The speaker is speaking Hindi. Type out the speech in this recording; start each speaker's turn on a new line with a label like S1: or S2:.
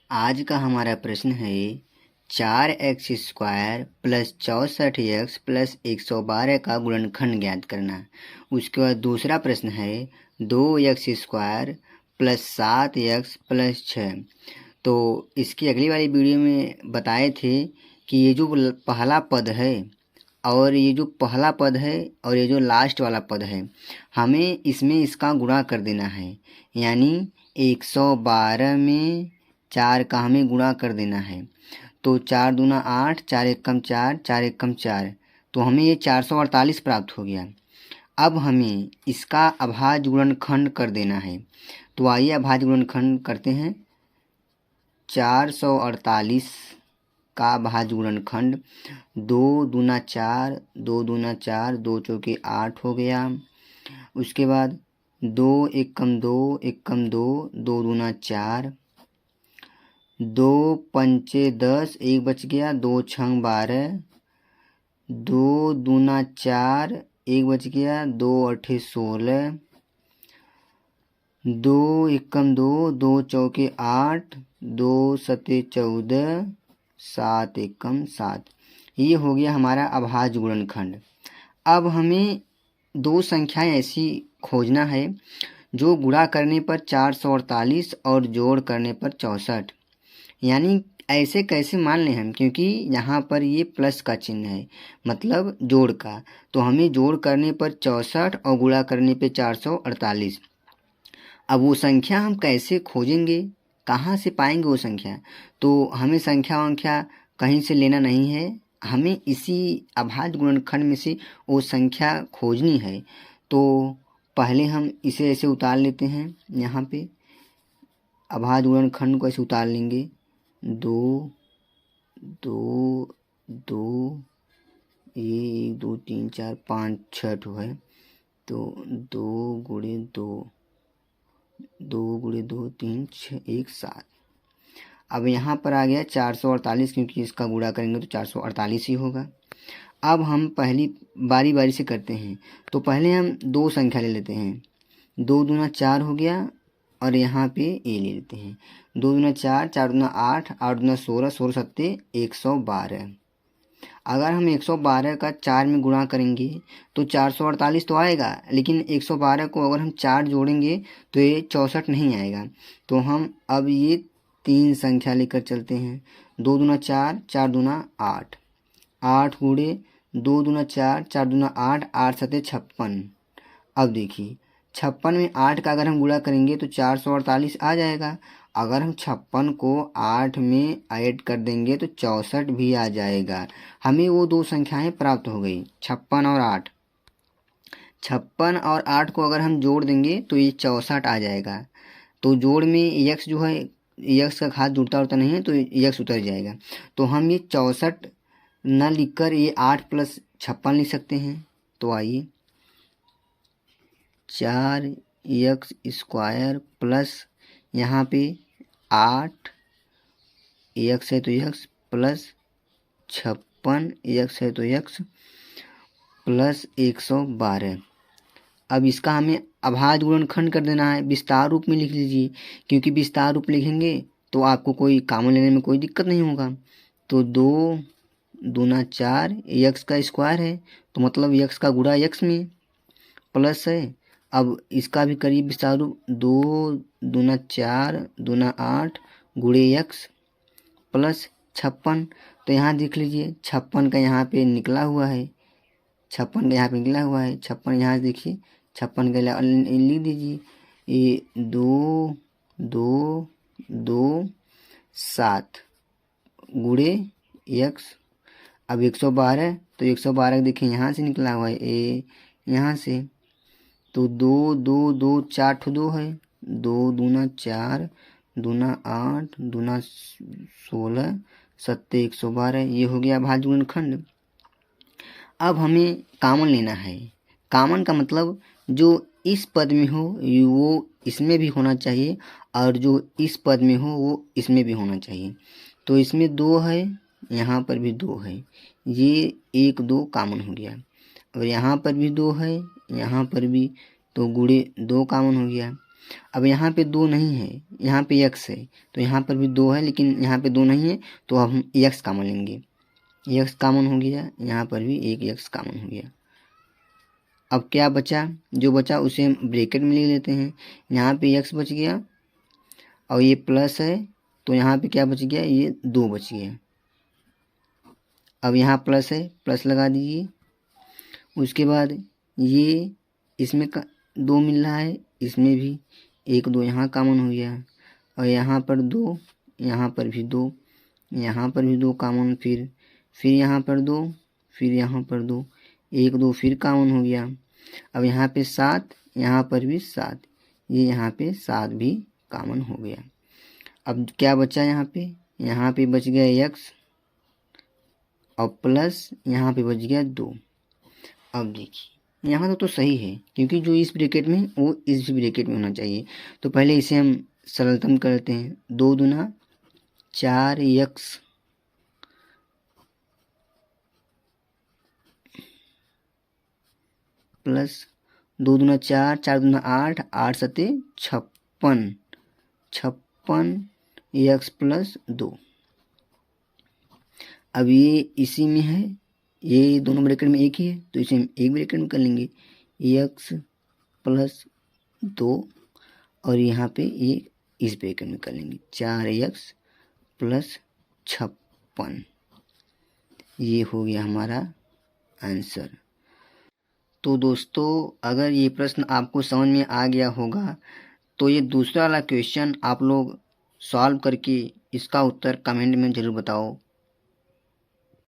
S1: आज का हमारा प्रश्न है 4x² प्लस 64x प्लस 112 का गुणनखंड ज्ञात करना। उसके बाद दूसरा प्रश्न है 2x² प्लस 7x प्लस 6। तो इसकी अगली वाली वीडियो में बताए थे कि ये जो पहला पद है और ये जो पहला पद है और ये जो लास्ट वाला पद है, हमें इसमें इसका गुणा कर देना है। यानी 112 में 4 का हमें गुणा कर देना है। तो 4 दूना 8, 4 एकम 4, 4 एकम 4, तो हमें ये 448 प्राप्त हो गया। अब हमें इसका अभाज्य गुणनखंड कर देना है। तो आइए अभाज्य गुणनखंड करते हैं। 448 का अभाज्य गुणनखंड 2 दूना 4, 2 दूना 4, 2 चौके 8 हो गया। उसके बाद 2 एकम 2, एकम 2, 2 दूना 4, 2 पंचे 10, 1 बच गया, 2 छंग 12, 2 दूना 4, 1 बच गया, 2 अठे 16, 2 एकम 2, 2 चौके 8, 2 सते 14, 7 एकम 7। ये हो गया हमारा अभाज्य गुणनखंड। अब हमें दो संख्याएं ऐसी खोजना है जो गुणा करने पर 448 और जोड़ करने पर 64। यानी ऐसे कैसे मान लें हम, क्योंकि यहाँ पर ये प्लस का चिन्ह है, मतलब जोड़ का। तो हमें जोड़ करने पर 64 और गुणा करने पे 448। अब वो संख्या हम कैसे खोजेंगे, कहाँ से पाएंगे वो संख्या? तो हमें संख्या वंख्या कहीं से लेना नहीं है, हमें इसी अभाज्य गुणनखंड में से वो संख्या खोजनी है। तो पहले हम इसे ऐसे उतार लेते हैं। यहाँ पे अभाज्य गुणनखंड को ऐसे उतार लेंगे। 2 2 2, ये 1 2 3 4 5 6 ठो है। तो 2 गुणे 2, 2 गुणे 2 3 6 1 7। अब यहाँ पर आ गया 448, क्योंकि इसका गुणा करेंगे तो 448 ही होगा। अब हम पहली बारी बारी से करते हैं। तो पहले हम दो संख्या ले लेते हैं। 2 दूना 4 हो गया और यहाँ पे ए ले लेते हैं। 2 दूना 4, 4 दूना 8, 8 दूना 16, 16 सत्ते 112। अगर हम 112 का 4 में गुणा करेंगे तो 448 तो आएगा, लेकिन 112 को अगर हम 4 जोड़ेंगे तो ये 64 नहीं आएगा। तो हम अब ये 3 संख्या लेकर चलते हैं। 2 दूना 4, 4 दूना 8, 8 गुणे 2 दूना 4, 4 दूना 8, 8 सत्ते 56। अब देखिए 56 में 8 का अगर हम गुणा करेंगे तो 448 आ जाएगा। अगर हम 56 को 8 में ऐड कर देंगे तो 64 भी आ जाएगा। हमें वो दो संख्याएं प्राप्त हो गई, 56 और 8। 56 और 8 को अगर हम जोड़ देंगे तो ये 64 आ जाएगा। तो जोड़ में यक्स जो है, यक्स का घात जुड़ता उड़ता नहीं है, तो यक्स उतर जाएगा। तो हम ये 64 न लिखकर ये 8 प्लस 56 लिख सकते हैं। तो आइए 4x² प्लस यहाँ पे 8 x है तो x प्लस 56 x है तो x प्लस 112। अब इसका हमें अभाज्य गुणनखंड कर देना है। विस्तार रूप में लिख लीजिए, क्योंकि विस्तार रूप लिखेंगे तो आपको कोई कॉमन लेने में कोई दिक्कत नहीं होगा। तो 2 दूना 4, x का स्क्वायर है तो मतलब x का गुणा x में प्लस है। अब इसका भी करीब विस्तार रूप 2 दूना 4, दूना 8 गुणे x प्लस 56। तो यहाँ देख लीजिए 56 का यहाँ पे निकला हुआ है, 56 का यहाँ पे निकला हुआ है। 56 यहाँ देखिए 56 का लिख दीजिए। ये 2 2 2 7 गुणे x। अब 112, तो 112 देखिए यहाँ से निकला हुआ है ए, यहाँ से। तो 2 2 2 4 ठो 2 है। 2 दूना 4, दूना 8, दूना 16, सत्ते 112। ये हो गया अभाज्य गुणनखंड। अब हमें कॉमन लेना है। कॉमन का मतलब जो इस पद में हो वो इसमें भी होना चाहिए, और जो इस पद में हो वो इसमें भी होना चाहिए। तो इसमें 2 है, यहाँ पर भी 2 है, ये 1 2 कॉमन हो गया। और यहाँ पर भी 2 है, यहाँ पर भी, तो गुणे 2 कॉमन हो गया। अब यहाँ पे 2 नहीं है, यहाँ पे x है, तो यहाँ पर भी 2 है लेकिन यहाँ पे 2 नहीं है, तो अब हम x कॉमन लेंगे। x कॉमन हो गया, यहाँ पर भी एक x कॉमन हो गया। अब क्या बचा, जो बचा उसे हम ब्रैकेट में ले लेते हैं। यहाँ पे x बच गया और ये प्लस है, तो यहाँ पे क्या बच गया, ये 2 बच गया। अब यहाँ प्लस है, प्लस लगा दीजिए। उसके बाद ये इसमें 2 मिल रहा है, इसमें भी 1 2 यहाँ कॉमन हो गया और यहाँ पर 2, यहाँ पर भी 2, यहाँ पर भी 2 कॉमन, फिर यहाँ पर 2, फिर यहाँ पर 2, 1 2 फिर कॉमन हो गया। अब यहाँ पे 7, यहाँ पर भी 7, ये यहाँ पे 7 भी कॉमन हो गया। अब क्या बचा यहाँ पे बच गया x और प्लस यहाँ पे बच गया 2। अब देखिए यहाँ तो सही है, क्योंकि जो इस ब्रैकेट में वो इस ब्रैकेट में होना चाहिए। तो पहले इसे हम सरलतम करते हैं। 2 दूना 4x प्लस 2 दूना 4, 4 दूना 8, 8 सते 56, 56 x प्लस 2। अब ये इसी में है, ये दोनों ब्रैकेट में एक ही है, तो इसे हम एक ब्रैकेट में कर लेंगे, x प्लस 2 और यहाँ पे ये इस ब्रैकेट में कर लेंगे 4x प्लस 56। ये हो गया हमारा आंसर। तो दोस्तों अगर ये प्रश्न आपको समझ में आ गया होगा तो ये दूसरा वाला क्वेश्चन आप लोग सॉल्व करके इसका उत्तर कमेंट में ज़रूर बताओ।